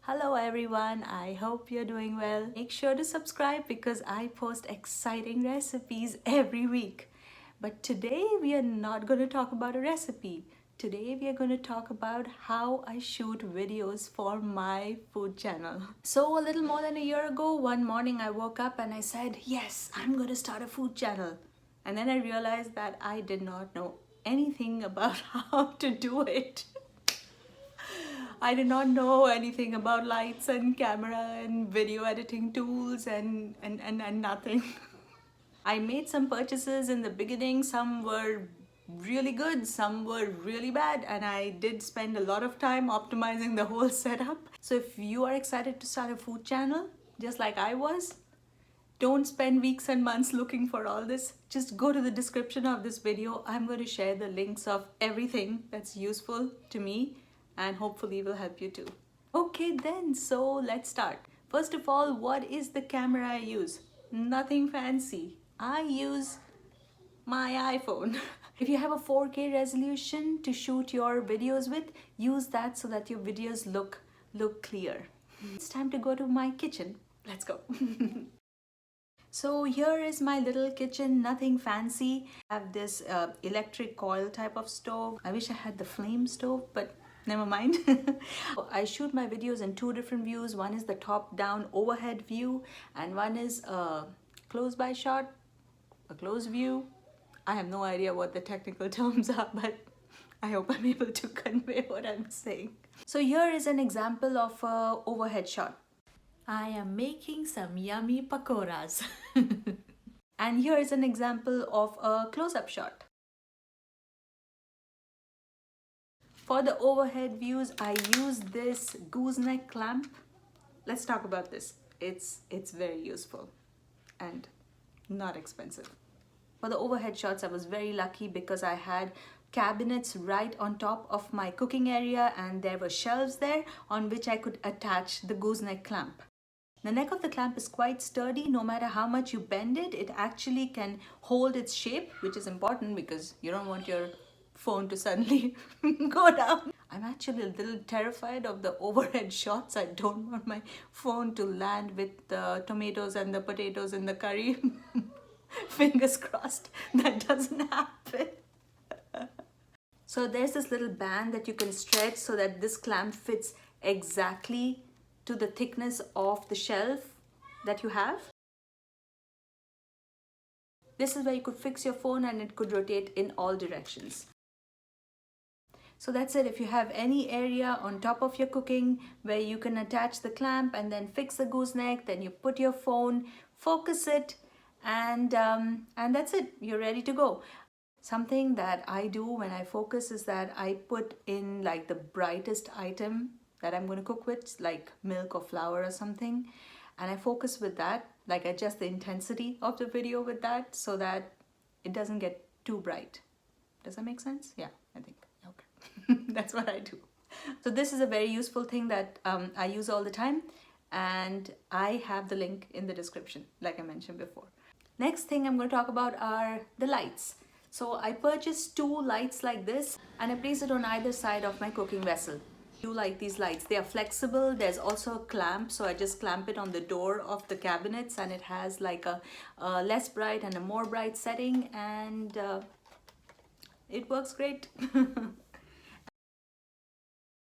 Hello everyone, I hope you're doing well. Make sure to subscribe because I post exciting recipes every week. But today we are not going to talk about a recipe. Today we are going to talk about how I shoot videos for my food channel. So a little more than a year ago, one morning I woke up and I said, yes, I'm going to start a food channel. And then I realized that I did not know anything about how to do it. I did not know anything about lights and camera and video editing tools and nothing. I made some purchases in the beginning. Some were really good, some were really bad, and I did spend a lot of time optimizing the whole setup. So if you are excited to start a food channel, just like I was, don't spend weeks and months looking for all this. Just go to the description of this video. I'm going to share the links of everything that's useful to me and hopefully will help you too. Okay then, so let's start. First of all, what is the camera I use? Nothing fancy. I use my iPhone. If you have a 4K resolution to shoot your videos with, use that so that your videos look clear. It's time to go to my kitchen. Let's go. So here is my little kitchen, nothing fancy. I have this electric coil type of stove. I wish I had the flame stove, but never mind. I shoot my videos in two different views. One is the top-down overhead view and one is a close-by shot, a close view. I have no idea what the technical terms are, but I hope I'm able to convey what I'm saying. So here is an example of an overhead shot. I am making some yummy pakoras. And here is an example of a close-up shot. For the overhead views, I use this gooseneck clamp. Let's talk about this. It's very useful and not expensive. For the overhead shots, I was very lucky because I had cabinets right on top of my cooking area and there were shelves there on which I could attach the gooseneck clamp. The neck of the clamp is quite sturdy. No matter how much you bend it, it actually can hold its shape, which is important because you don't want your phone to suddenly go down. I'm actually a little terrified of the overhead shots. I don't want my phone to land with the tomatoes and the potatoes in the curry. Fingers crossed that doesn't happen. So there's this little band that you can stretch so that this clamp fits exactly to the thickness of the shelf that you have. This is where you could fix your phone and it could rotate in all directions. So that's it. If you have any area on top of your cooking where you can attach the clamp and then fix the gooseneck, then you put your phone, focus it, and that's it. You're ready to go. Something that I do when I focus is that I put in like the brightest item that I'm going to cook with, like milk or flour or something, and I focus with that, like adjust the intensity of the video with that so that it doesn't get too bright. Does that make sense? Yeah, I think. Okay. That's what I do. So this is a very useful thing that I use all the time, and I have the link in the description, like I mentioned before. Next thing I'm going to talk about are the lights. So I purchased two lights like this and I place it on either side of my cooking vessel. I do like these lights. They are flexible. There's also a clamp, so I just clamp it on the door of the cabinets and it has like a less bright and a more bright setting, and it works great.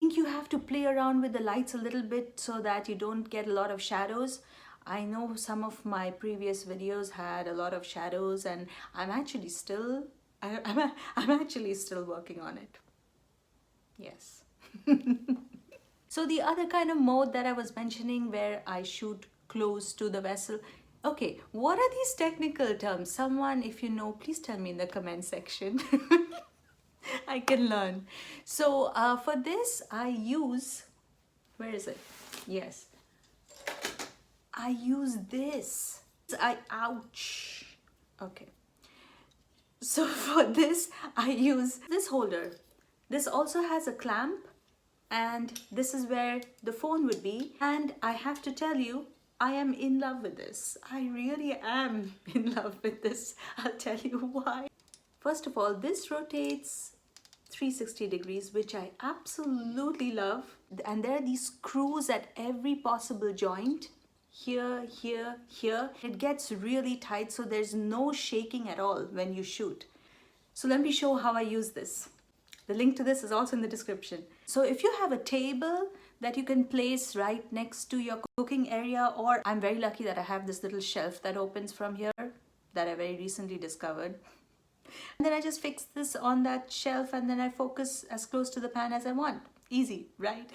I think you have to play around with the lights a little bit so that you don't get a lot of shadows. I know some of my previous videos had a lot of shadows and I'm actually still working on it. Yes. So the other kind of mode that I was mentioning where I shoot close to the vessel. Okay, what are these technical terms? Someone, if you know, please tell me in the comment section. I can learn. So for this I use, where is it? Yes. I use this. Ouch. Okay. So for this, I use this holder. This also has a clamp and this is where the phone would be. And I have to tell you, I am in love with this. I really am in love with this. I'll tell you why. First of all, this rotates 360 degrees, which I absolutely love. And there are these screws at every possible joint. Here, here, here. It gets really tight, so there's no shaking at all when you shoot. So let me show how I use this. The link to this is also in the description. So if you have a table that you can place right next to your cooking area, or I'm very lucky that I have this little shelf that opens from here that I very recently discovered. And then I just fix this on that shelf and then I focus as close to the pan as I want. Easy, right?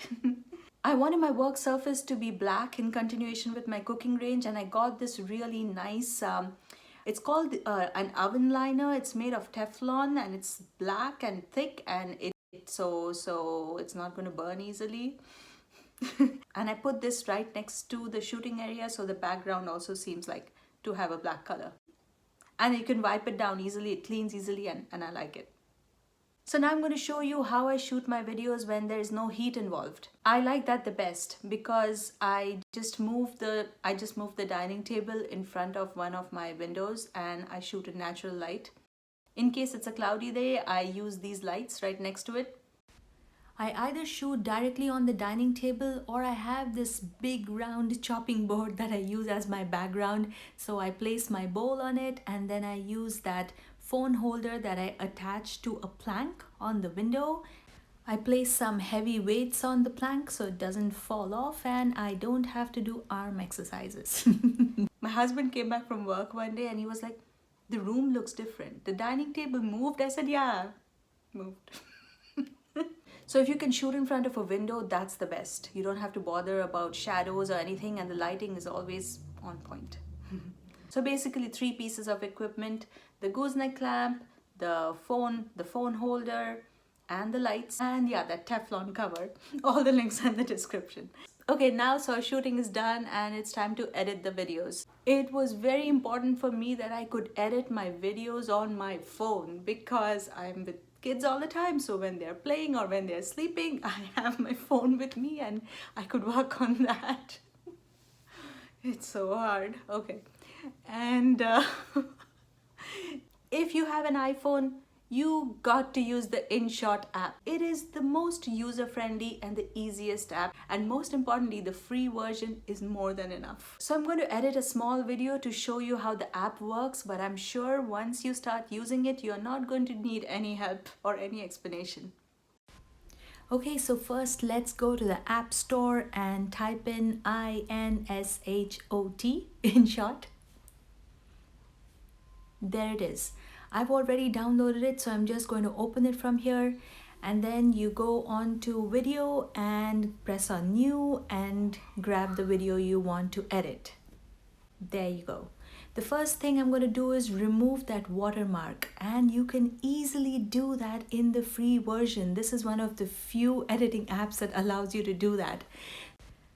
I wanted my work surface to be black in continuation with my cooking range, and I got this really nice, it's called an oven liner. It's made of Teflon and it's black and thick, and so it's not going to burn easily. And I put this right next to the shooting area, so the background also seems like to have a black color. And you can wipe it down easily, it cleans easily, and I like it. So now I'm going to show you how I shoot my videos when there is no heat involved. I like that the best because I just move the dining table in front of one of my windows and I shoot in natural light. In case it's a cloudy day, I use these lights right next to it. I either shoot directly on the dining table or I have this big round chopping board that I use as my background. So I place my bowl on it and then I use that phone holder that I attach to a plank on the window. I place some heavy weights on the plank so it doesn't fall off and I don't have to do arm exercises. My husband came back from work one day and he was like, "The room looks different. The dining table moved." I said, "Yeah, moved." So if you can shoot in front of a window, that's the best. You don't have to bother about shadows or anything, and the lighting is always on point. So basically 3 pieces of equipment: the gooseneck clamp, the phone holder, and the lights, and yeah, that Teflon cover. All the links are in the description. Okay, now so shooting is done and it's time to edit the videos. It was very important for me that I could edit my videos on my phone because I'm with kids all the time, so when they're playing or when they're sleeping, I have my phone with me and I could work on that. It's so hard. Okay. And if you have an iPhone, you got to use the InShot app. It is the most user-friendly and the easiest app, and most importantly, the free version is more than enough. So I'm going to edit a small video to show you how the app works, but I'm sure once you start using it, you're not going to need any help or any explanation. Okay, so first let's go to the App Store and type in InShot, InShot. There it is. I've already downloaded it, so I'm just going to open it from here, and then you go on to video and press on new and grab the video you want to edit. There you go. The first thing I'm going to do is remove that watermark, and you can easily do that in the free version. This is one of the few editing apps that allows you to do that.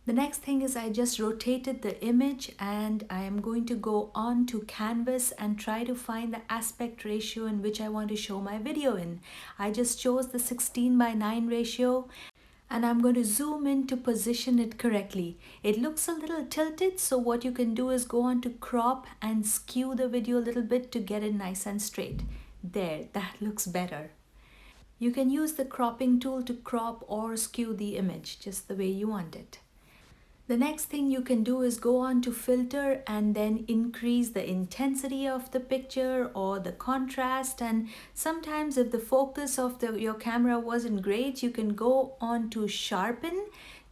The next thing is I just rotated the image and I am going to go on to canvas and try to find the aspect ratio in which I want to show my video in. I just chose the 16:9 ratio and I'm going to zoom in to position it correctly. It looks a little tilted, so what you can do is go on to crop and skew the video a little bit to get it nice and straight. There, that looks better. You can use the cropping tool to crop or skew the image just the way you want it. The next thing you can do is go on to filter and then increase the intensity of the picture or the contrast, and sometimes if the focus of your camera wasn't great, you can go on to sharpen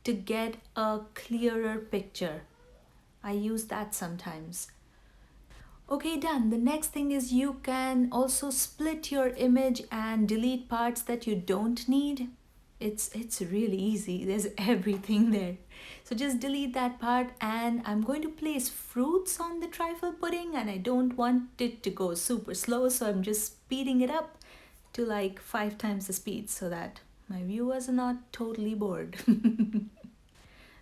to get a clearer picture. I use that sometimes. Okay, done. The next thing is you can also split your image and delete parts that you don't need. It's really easy. There's everything there. So just delete that part, and I'm going to place fruits on the trifle pudding, and I don't want it to go super slow, so I'm just speeding it up to like 5 times the speed so that my viewers are not totally bored.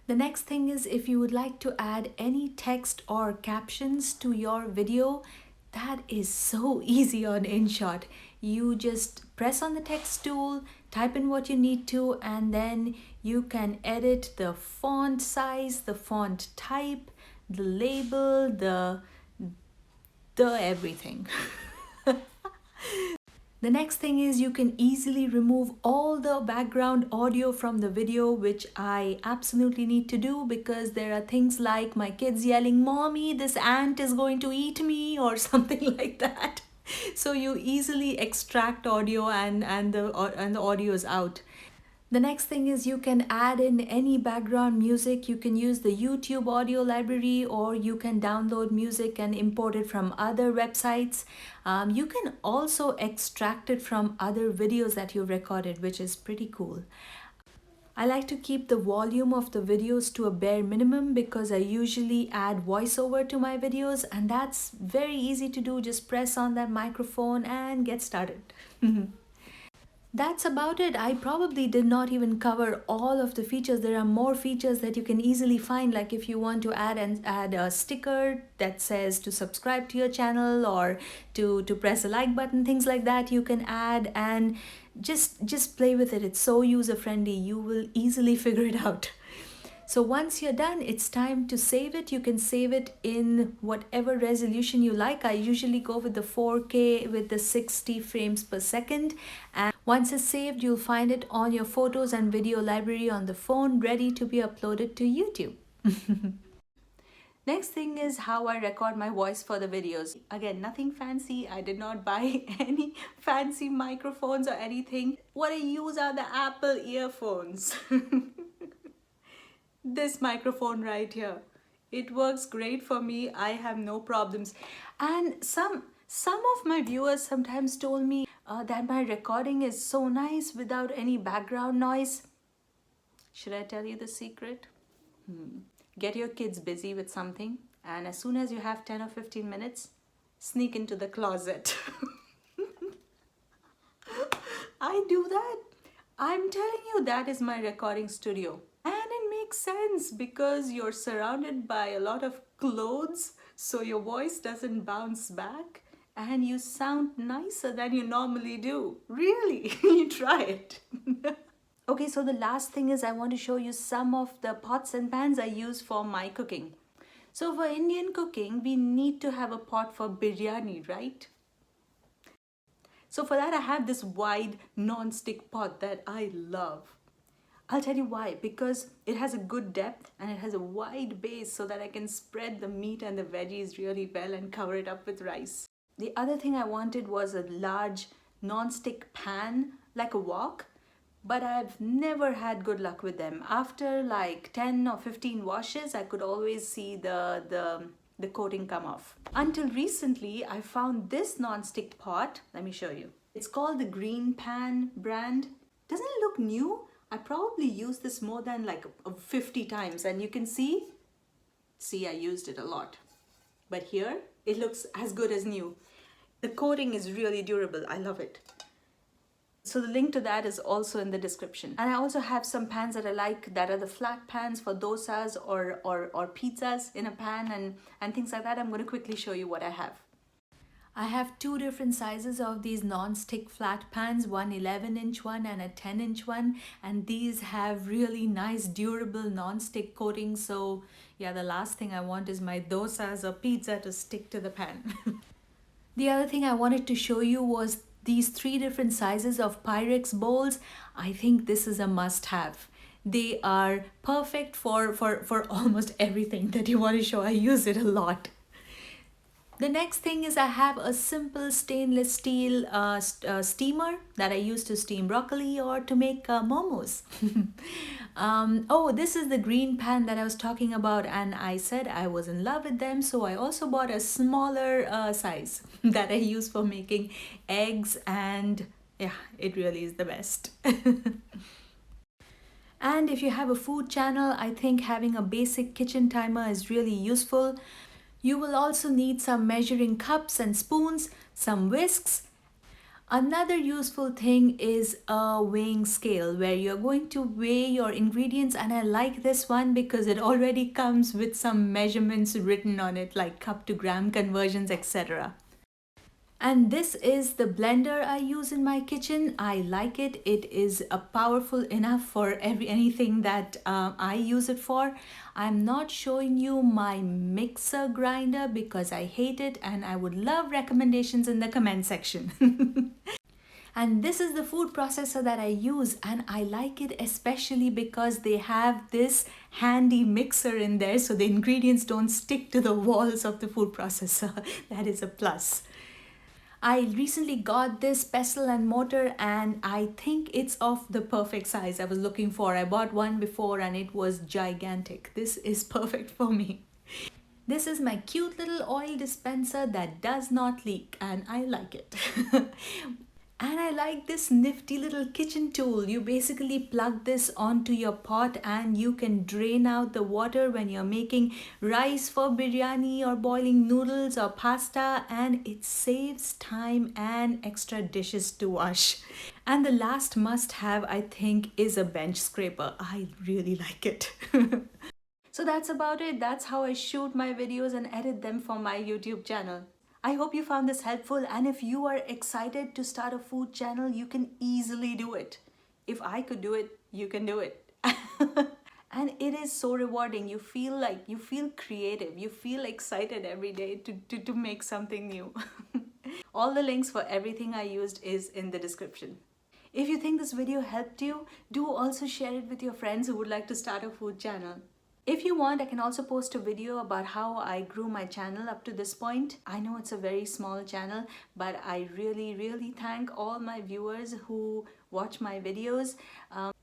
The next thing is if you would like to add any text or captions to your video, that is so easy on InShot. You just press on the text tool, type in what you need to, and then you can edit the font size, the font type, the label, the everything. The next thing is you can easily remove all the background audio from the video, which I absolutely need to do because there are things like my kids yelling, "Mommy, this ant is going to eat me," or something like that. So you easily extract audio and the audio is out. The next thing is you can add in any background music. You can use the YouTube audio library, or you can download music and import it from other websites. You can also extract it from other videos that you've recorded, which is pretty cool. I like to keep the volume of the videos to a bare minimum because I usually add voiceover to my videos, and that's very easy to do. Just press on that microphone and get started. That's about it. I probably did not even cover all of the features. There are more features that you can easily find, like if you want to add a sticker that says to subscribe to your channel, or to press a like button, things like that you can add, and just play with it. It's so user friendly. You will easily figure it out. So once you're done, it's time to save it. You can save it in whatever resolution you like. I usually go with the 4K with the 60 frames per second. And once it's saved, you'll find it on your photos and video library on the phone, ready to be uploaded to YouTube. Next thing is how I record my voice for the videos. Again, nothing fancy. I did not buy any fancy microphones or anything. What I use are the Apple earphones. This microphone right here, it works great for me. I have no problems. And some of my viewers sometimes told me that my recording is so nice without any background noise. Should I tell you the secret? Get your kids busy with something, and as soon as you have 10 or 15 minutes, sneak into the closet. I do that. I'm telling you, that is my recording studio. And it makes sense because you're surrounded by a lot of clothes, so your voice doesn't bounce back and you sound nicer than you normally do. Really, you try it. Okay, so the last thing is I want to show you some of the pots and pans I use for my cooking. So for Indian cooking, we need to have a pot for biryani, right? So for that, I have this wide non-stick pot that I love. I'll tell you why. Because it has a good depth and it has a wide base so that I can spread the meat and the veggies really well and cover it up with rice. The other thing I wanted was a large non-stick pan, like a wok, but I've never had good luck with them. After like 10 or 15 washes, I could always see the coating come off. Until recently, I found this non-stick pot. Let me show you. It's called the GreenPan brand. Doesn't it look new? I probably used this more than like 50 times, and you can see I used it a lot. But here, it looks as good as new. The coating is really durable. I love it. So the link to that is also in the description. And I also have some pans that I like that are the flat pans for dosas or pizzas in a pan and things like that. I'm going to quickly show you what I have. I have two different sizes of these non-stick flat pans, one 11-inch one and a 10-inch one, and these have really nice durable non-stick coating. So yeah, the last thing I want is my dosas or pizza to stick to the pan. The other thing I wanted to show you was these three different sizes of Pyrex bowls. I think this is a must-have. They are perfect for almost everything that you want to show. I use it a lot. The next thing is I have a simple stainless steel steamer that I use to steam broccoli or to make momos. Oh, this is the GreenPan that I was talking about, and I said I was in love with them, so I also bought a smaller size that I use for making eggs, and yeah, it really is the best. And if you have a food channel, I think having a basic kitchen timer is really useful. You will also need some measuring cups and spoons, some whisks. Another useful thing is a weighing scale where you're going to weigh your ingredients, and I like this one because it already comes with some measurements written on it, like cup to gram conversions, etc. And this is the blender I use in my kitchen. I like it. It is powerful enough for anything that I use it for. I'm not showing you my mixer grinder because I hate it, and I would love recommendations in the comment section. And this is the food processor that I use, and I like it especially because they have this handy mixer in there so the ingredients don't stick to the walls of the food processor. That is a plus. I recently got this pestle and mortar, and I think it's of the perfect size I was looking for. I bought one before and it was gigantic. This is perfect for me. This is my cute little oil dispenser that does not leak, and I like it. And I like this nifty little kitchen tool. You basically plug this onto your pot and you can drain out the water when you're making rice for biryani or boiling noodles or pasta, and it saves time and extra dishes to wash. And the last must have, I think, is a bench scraper. I really like it. So that's about it. That's how I shoot my videos and edit them for my YouTube channel. I hope you found this helpful, and if you are excited to start a food channel, you can easily do it. If I could do it, you can do it. And it is so rewarding. You feel creative. You feel excited every day to make something new. All the links for everything I used is in the description. If you think this video helped you, do also share it with your friends who would like to start a food channel. If you want, I can also post a video about how I grew my channel up to this point. I know it's a very small channel, but I really thank all my viewers who watch my videos.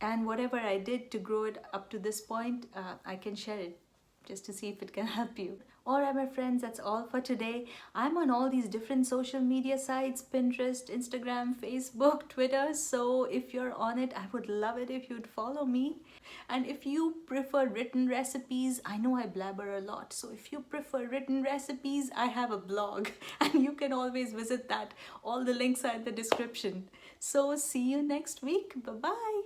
And whatever I did to grow it up to this point, I can share it just to see if it can help you. Alright my friends, that's all for today. I'm on all these different social media sites, Pinterest, Instagram, Facebook, Twitter. So if you're on it, I would love it if you'd follow me. And if you prefer written recipes, I know I blabber a lot. So if you prefer written recipes, I have a blog and you can always visit that. All the links are in the description. So see you next week. Bye-bye.